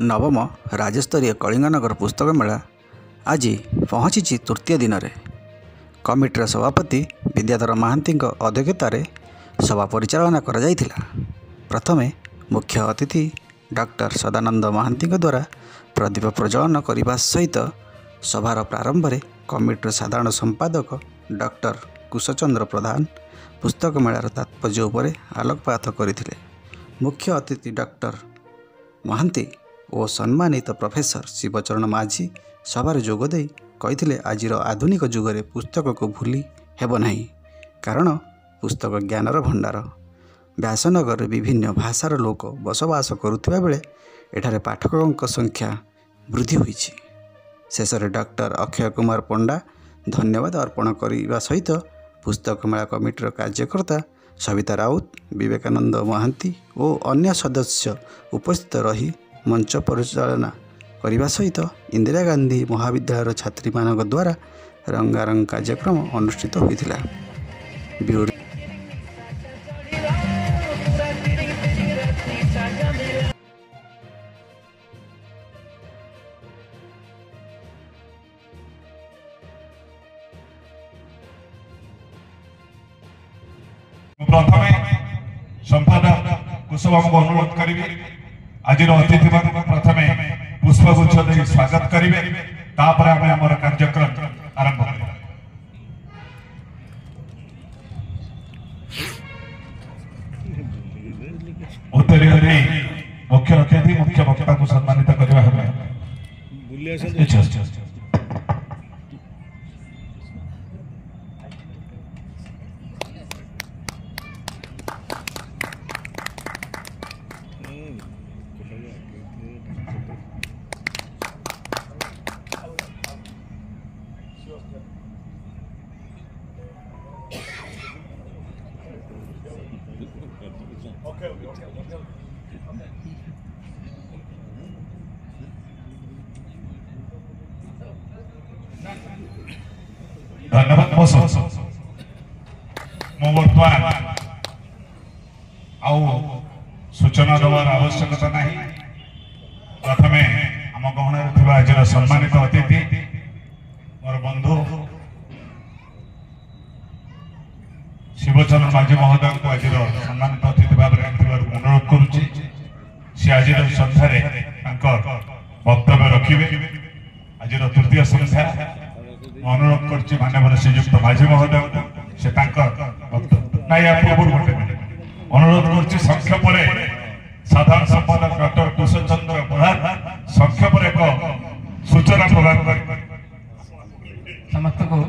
नवम राज्यस्तरीय कलिंगनगर पुस्तक मेला आज पहुँची तृतीय दिन में कमिटर सभापति विद्याधर महांती अध्यक्षतार सभा परिचालना कर प्रथमे मुख्य अतिथि डॉक्टर सदानंद महांती द्वारा प्रदीप प्रज्वलन करने सहित सभार प्रारंभ में कमिटर साधारण संपादक डॉक्टर कुशचंद्र प्रधान पुस्तक मेलार तात्पर्य उपर आलोकपात करते। मुख्य अतिथि डॉक्टर महांती और सम्मानित प्रोफेसर शिवचरण माझी सभार जोगदे कही आज आधुनिक जुगरे पुस्तक को भूली हेब नहीं, कारण पुस्तक ज्ञानर भंडार। व्यासनगर विभिन्न भाषार लोक बसवास करुवा बेले एठारे पाठकों संख्या वृद्धि होईछि। शेष में डॉक्टर अक्षय कुमार पंडा धन्यवाद अर्पण करने सहित पुस्तक मेला कमिटर कार्यकर्ता सविता राउत, विवेकानंद महांती और अन्य सदस्य उपस्थित रही मंच परिचालना करने सहित इंदिरा गांधी महाविद्यालय छात्री मानक द्वारा रंगारंग कार्यक्रम अनुष्ठित होता। प्रथमे संपादक कुशबाबू को अनुरोध करी आज अतिथि प्रथमे पुष्पगुच्छ दे स्वागत करेंगे, तापर आम आम कार्यक्रम आरंभ कर। उत्तरीय मुख्य अतिथि मुख्य वक्ता को सम्मानित करने धन्यवाद। बर्तमान आउ सूचना देवार आवश्यकता नहीं। प्रथमे आम गहन आज सम्मानित अतिथि मोर बंधु शिवचरण माझी महोदय को आज सम्मानित अतिथि भाव में अनुरोध करुच्ची सी आज सन्धार वक्तव्य रखिए। आज तृतीय संध्या अनुरोध कर माननीय श्रीयुक्त माझी महोदय से अनुरोध कर संक्षेप साधारण संपादक डॉक्टर कुशचंद्र प्रधान संक्षेप एक सूचना प्रदान कर समस्त को